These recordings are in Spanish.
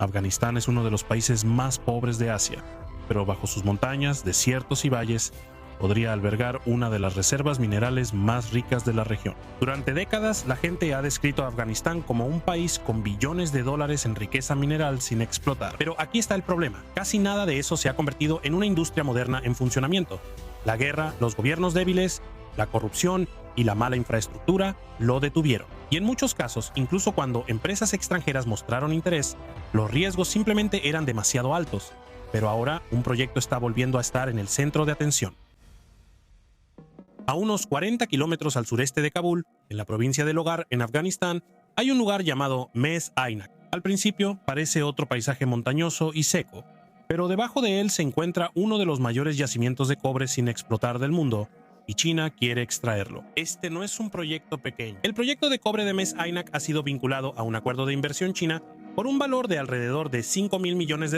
Afganistán es uno de los países más pobres de Asia, pero bajo sus montañas, desiertos y valles, podría albergar una de las reservas minerales más ricas de la región. Durante décadas, la gente ha descrito a Afganistán como un país con billones de dólares en riqueza mineral sin explotar. Pero aquí está el problema. Casi nada de eso se ha convertido en una industria moderna en funcionamiento. La guerra, los gobiernos débiles, la corrupción y la mala infraestructura lo detuvieron. Y en muchos casos, incluso cuando empresas extranjeras mostraron interés, los riesgos simplemente eran demasiado altos. Pero ahora, un proyecto está volviendo a estar en el centro de atención. A unos 40 kilómetros al sureste de Kabul, en la provincia de Logar, en Afganistán, hay un lugar llamado Mes Aynak. Al principio parece otro paisaje montañoso y seco, pero debajo de él se encuentra uno de los mayores yacimientos de cobre sin explotar del mundo, y China quiere extraerlo. Este no es un proyecto pequeño. El proyecto de cobre de Mes Aynak ha sido vinculado a un acuerdo de inversión china por un valor de alrededor de $5.000 millones,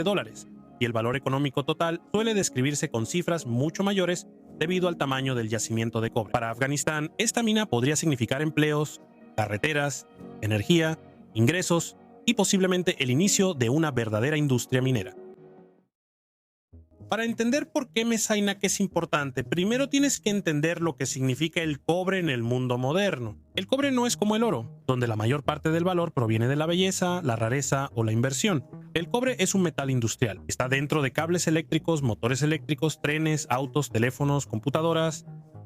y el valor económico total suele describirse con cifras mucho mayores debido al tamaño del yacimiento de cobre. Para Afganistán, esta mina podría significar empleos, carreteras, energía, ingresos y posiblemente el inicio de una verdadera industria minera. Para entender por qué Mes Aynak es importante, primero tienes que entender lo que significa el cobre en el mundo moderno. El cobre no es como el oro, donde la mayor parte del valor proviene de la belleza, la rareza o la inversión. El cobre es un metal industrial. Está dentro de cables eléctricos, motores eléctricos, trenes, autos, teléfonos, computadoras,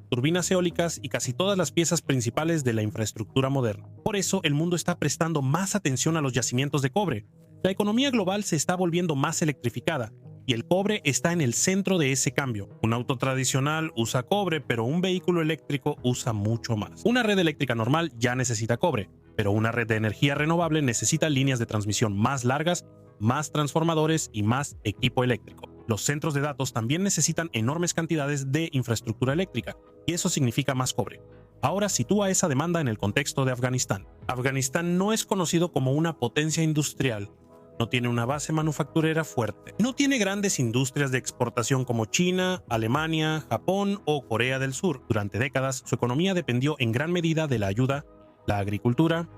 turbinas eólicas y casi todas las piezas principales de la infraestructura moderna. Por eso, el mundo está prestando más atención a los yacimientos de cobre. La economía global se está volviendo más electrificada, y el cobre está en el centro de ese cambio. Un auto tradicional usa cobre, pero un vehículo eléctrico usa mucho más. Una red eléctrica normal ya necesita cobre, pero una red de energía renovable necesita líneas de transmisión más largas, más transformadores y más equipo eléctrico. Los centros de datos también necesitan enormes cantidades de infraestructura eléctrica, y eso significa más cobre. Ahora sitúa esa demanda en el contexto de Afganistán. Afganistán no es conocido como una potencia industrial. No tiene una base manufacturera fuerte. No tiene grandes industrias de exportación como China, Alemania, Japón o Corea del Sur. Durante décadas, su economía dependió en gran medida de la ayuda, la agricultura,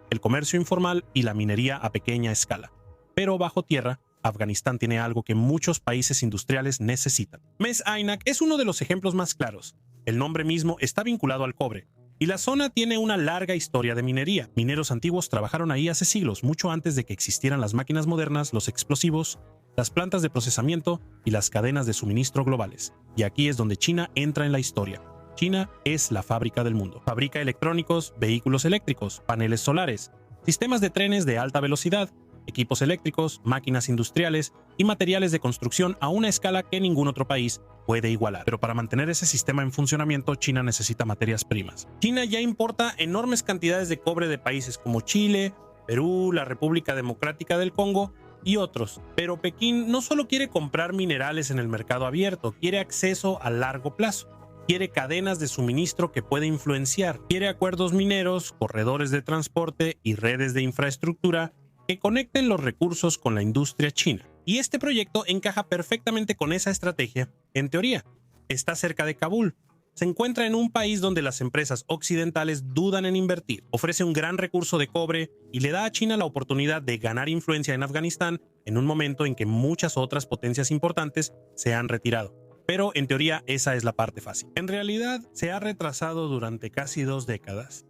el comercio informal y la minería a pequeña escala. Pero bajo tierra, Afganistán tiene algo que muchos países industriales necesitan. Mes Aynak es uno de los ejemplos más claros. El nombre mismo está vinculado al cobre, y la zona tiene una larga historia de minería. Mineros antiguos trabajaron ahí hace siglos, mucho antes de que existieran las máquinas modernas, los explosivos, las plantas de procesamiento y las cadenas de suministro globales. Y aquí es donde China entra en la historia. China es la fábrica del mundo. Fabrica electrónicos, vehículos eléctricos, paneles solares, sistemas de trenes de alta velocidad, equipos eléctricos, máquinas industriales y materiales de construcción a una escala que ningún otro país puede igualar. Pero para mantener ese sistema en funcionamiento, China necesita materias primas. China ya importa enormes cantidades de cobre de países como Chile, Perú, la República Democrática del Congo y otros. Pero Pekín no solo quiere comprar minerales en el mercado abierto, quiere acceso a largo plazo. Quiere cadenas de suministro que puede influenciar. Quiere acuerdos mineros, corredores de transporte y redes de infraestructura que conecten los recursos con la industria china. Y este proyecto encaja perfectamente con esa estrategia, en teoría. Está cerca de Kabul. Se encuentra en un país donde las empresas occidentales dudan en invertir. Ofrece un gran recurso de cobre y le da a China la oportunidad de ganar influencia en Afganistán en un momento en que muchas otras potencias importantes se han retirado. Pero en teoría esa es la parte fácil. En realidad se ha retrasado durante casi 2 décadas.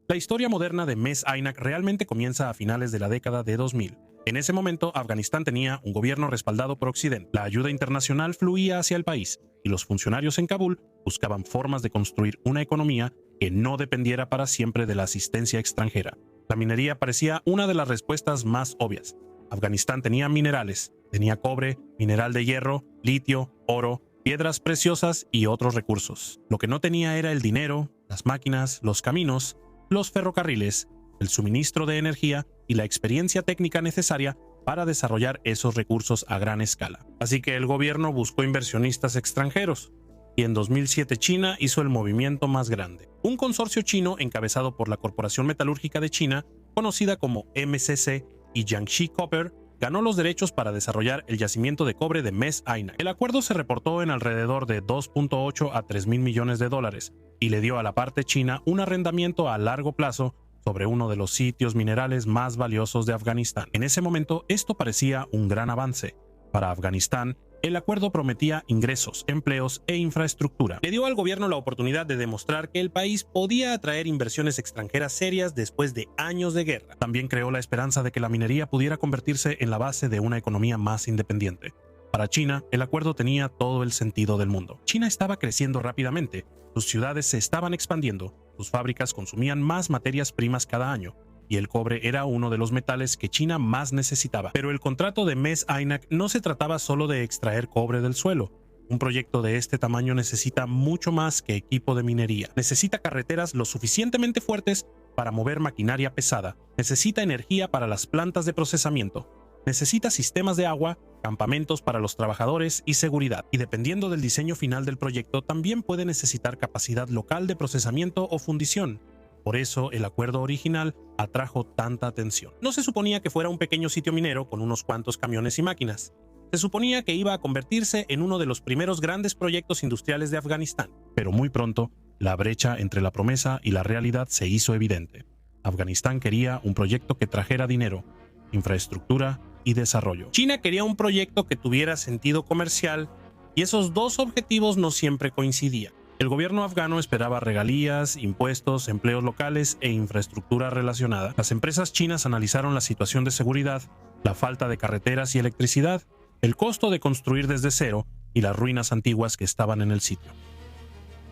La historia moderna de Mes Aynak realmente comienza a finales de la década de 2000. En ese momento, Afganistán tenía un gobierno respaldado por Occidente. La ayuda internacional fluía hacia el país y los funcionarios en Kabul buscaban formas de construir una economía que no dependiera para siempre de la asistencia extranjera. La minería parecía una de las respuestas más obvias. Afganistán tenía minerales, tenía cobre, mineral de hierro, litio, oro, piedras preciosas y otros recursos. Lo que no tenía era el dinero, las máquinas, los caminos, los ferrocarriles, el suministro de energía y la experiencia técnica necesaria para desarrollar esos recursos a gran escala. Así que el gobierno buscó inversionistas extranjeros, y en 2007 China hizo el movimiento más grande. Un consorcio chino encabezado por la Corporación Metalúrgica de China, conocida como MCC, y Jiangxi Copper, ganó los derechos para desarrollar el yacimiento de cobre de Mes Aynak. El acuerdo se reportó en alrededor de 2.8 a 3.000 millones de dólares y le dio a la parte china un arrendamiento a largo plazo sobre uno de los sitios minerales más valiosos de Afganistán. En ese momento, esto parecía un gran avance. Para Afganistán, el acuerdo prometía ingresos, empleos e infraestructura. Le dio al gobierno la oportunidad de demostrar que el país podía atraer inversiones extranjeras serias después de años de guerra. También creó la esperanza de que la minería pudiera convertirse en la base de una economía más independiente. Para China, el acuerdo tenía todo el sentido del mundo. China estaba creciendo rápidamente, sus ciudades se estaban expandiendo, sus fábricas consumían más materias primas cada año, y el cobre era uno de los metales que China más necesitaba. Pero el contrato de Mess Aynak no se trataba solo de extraer cobre del suelo. Un proyecto de este tamaño necesita mucho más que equipo de minería. Necesita carreteras lo suficientemente fuertes para mover maquinaria pesada. Necesita energía para las plantas de procesamiento. Necesita sistemas de agua, campamentos para los trabajadores y seguridad. Y dependiendo del diseño final del proyecto, también puede necesitar capacidad local de procesamiento o fundición. Por eso, el acuerdo original atrajo tanta atención. No se suponía que fuera un pequeño sitio minero con unos cuantos camiones y máquinas. Se suponía que iba a convertirse en uno de los primeros grandes proyectos industriales de Afganistán. Pero muy pronto, la brecha entre la promesa y la realidad se hizo evidente. Afganistán quería un proyecto que trajera dinero, infraestructura y desarrollo. China quería un proyecto que tuviera sentido comercial, y esos dos objetivos no siempre coincidían. El gobierno afgano esperaba regalías, impuestos, empleos locales e infraestructura relacionada. Las empresas chinas analizaron la situación de seguridad, la falta de carreteras y electricidad, el costo de construir desde cero y las ruinas antiguas que estaban en el sitio.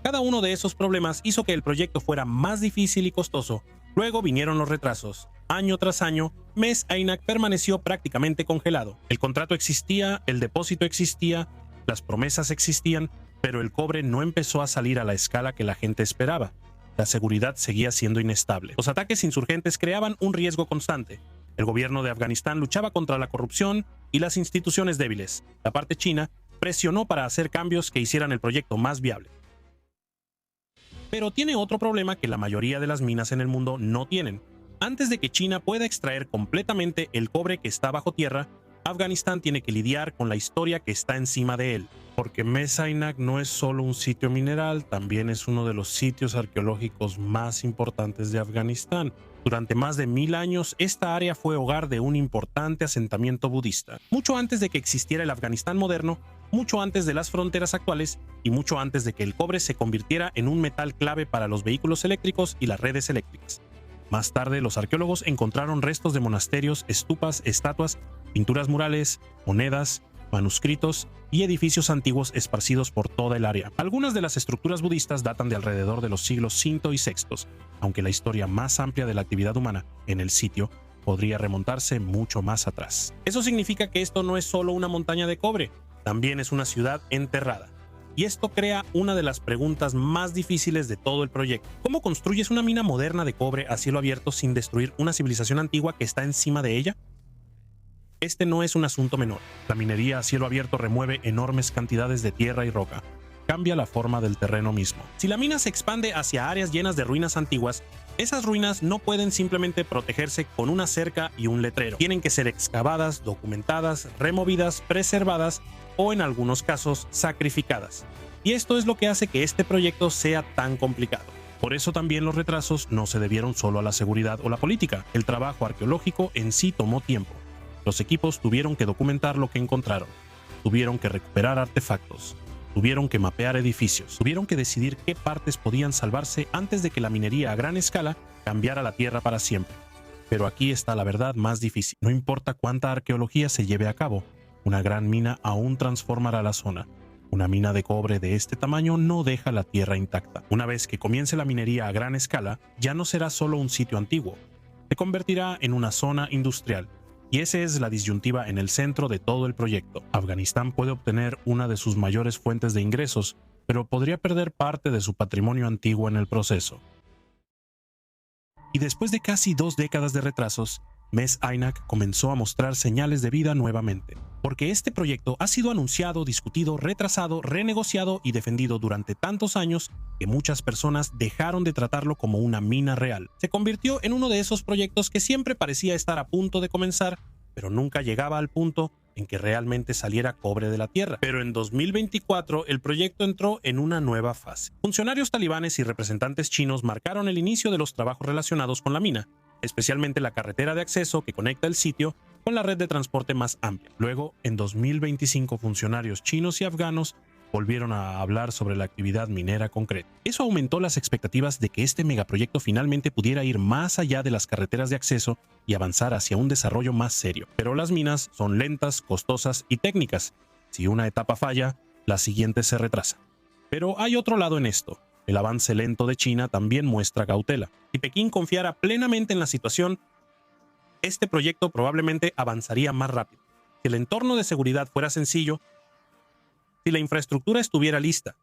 Cada uno de esos problemas hizo que el proyecto fuera más difícil y costoso. Luego vinieron los retrasos. Año tras año, Mess Aynak permaneció prácticamente congelado. El contrato existía, el depósito existía, las promesas existían, pero el cobre no empezó a salir a la escala que la gente esperaba. La seguridad seguía siendo inestable. Los ataques insurgentes creaban un riesgo constante. El gobierno de Afganistán luchaba contra la corrupción y las instituciones débiles. La parte china presionó para hacer cambios que hicieran el proyecto más viable. Pero tiene otro problema que la mayoría de las minas en el mundo no tienen. Antes de que China pueda extraer completamente el cobre que está bajo tierra, Afganistán tiene que lidiar con la historia que está encima de él. Porque Mess Aynak no es solo un sitio mineral, también es uno de los sitios arqueológicos más importantes de Afganistán. Durante más de 1000 años, esta área fue hogar de un importante asentamiento budista. Mucho antes de que existiera el Afganistán moderno, mucho antes de las fronteras actuales y mucho antes de que el cobre se convirtiera en un metal clave para los vehículos eléctricos y las redes eléctricas. Más tarde, los arqueólogos encontraron restos de monasterios, estupas, estatuas, pinturas murales, monedas, manuscritos y edificios antiguos esparcidos por toda el área. Algunas de las estructuras budistas datan de alrededor de los siglos V y VI, aunque la historia más amplia de la actividad humana en el sitio podría remontarse mucho más atrás. Eso significa que esto no es solo una montaña de cobre, también es una ciudad enterrada. Y esto crea una de las preguntas más difíciles de todo el proyecto. ¿Cómo construyes una mina moderna de cobre a cielo abierto sin destruir una civilización antigua que está encima de ella? Este no es un asunto menor. La minería a cielo abierto remueve enormes cantidades de tierra y roca. Cambia la forma del terreno mismo. Si la mina se expande hacia áreas llenas de ruinas antiguas, esas ruinas no pueden simplemente protegerse con una cerca y un letrero. Tienen que ser excavadas, documentadas, removidas, preservadas o en algunos casos sacrificadas. Y esto es lo que hace que este proyecto sea tan complicado. Por eso también los retrasos no se debieron solo a la seguridad o la política. El trabajo arqueológico en sí tomó tiempo. Los equipos tuvieron que documentar lo que encontraron, tuvieron que recuperar artefactos, tuvieron que mapear edificios, tuvieron que decidir qué partes podían salvarse antes de que la minería a gran escala cambiara la tierra para siempre. Pero aquí está la verdad más difícil. No importa cuánta arqueología se lleve a cabo, una gran mina aún transformará la zona. Una mina de cobre de este tamaño no deja la tierra intacta. Una vez que comience la minería a gran escala, ya no será solo un sitio antiguo, se convertirá en una zona industrial. Y esa es la disyuntiva en el centro de todo el proyecto. Afganistán puede obtener una de sus mayores fuentes de ingresos, pero podría perder parte de su patrimonio antiguo en el proceso. Y después de casi 2 décadas de retrasos, Mess Aynak comenzó a mostrar señales de vida nuevamente, porque este proyecto ha sido anunciado, discutido, retrasado, renegociado y defendido durante tantos años que muchas personas dejaron de tratarlo como una mina real. Se convirtió en uno de esos proyectos que siempre parecía estar a punto de comenzar, pero nunca llegaba al punto en que realmente saliera cobre de la tierra. Pero en 2024 el proyecto entró en una nueva fase. Funcionarios talibanes y representantes chinos marcaron el inicio de los trabajos relacionados con la mina, especialmente la carretera de acceso que conecta el sitio con la red de transporte más amplia. Luego, en 2025, funcionarios chinos y afganos volvieron a hablar sobre la actividad minera concreta. Eso aumentó las expectativas de que este megaproyecto finalmente pudiera ir más allá de las carreteras de acceso y avanzar hacia un desarrollo más serio. Pero las minas son lentas, costosas y técnicas. Si una etapa falla, la siguiente se retrasa. Pero hay otro lado en esto. El avance lento de China también muestra cautela. Si Pekín confiara plenamente en la situación, este proyecto probablemente avanzaría más rápido. Si el entorno de seguridad fuera sencillo, si la infraestructura estuviera lista,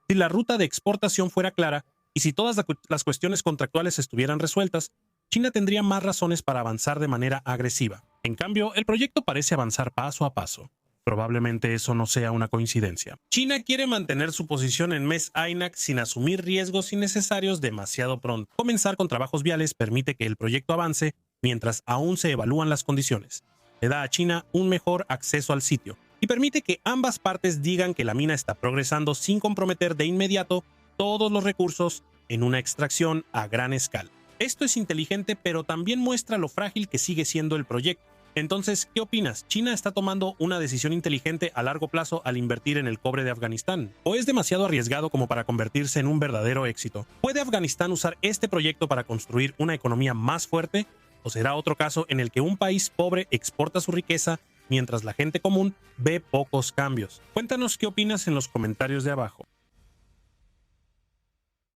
si la ruta de exportación fuera clara y si todas las cuestiones contractuales estuvieran resueltas, China tendría más razones para avanzar de manera agresiva. En cambio, el proyecto parece avanzar paso a paso. Probablemente eso no sea una coincidencia. China quiere mantener su posición en Mess Aynak sin asumir riesgos innecesarios demasiado pronto. Comenzar con trabajos viales permite que el proyecto avance mientras aún se evalúan las condiciones. Le da a China un mejor acceso al sitio y permite que ambas partes digan que la mina está progresando sin comprometer de inmediato todos los recursos en una extracción a gran escala. Esto es inteligente, pero también muestra lo frágil que sigue siendo el proyecto. Entonces, ¿qué opinas? ¿China está tomando una decisión inteligente a largo plazo al invertir en el cobre de Afganistán? ¿O es demasiado arriesgado como para convertirse en un verdadero éxito? ¿Puede Afganistán usar este proyecto para construir una economía más fuerte? ¿O será otro caso en el que un país pobre exporta su riqueza mientras la gente común ve pocos cambios? Cuéntanos qué opinas en los comentarios de abajo.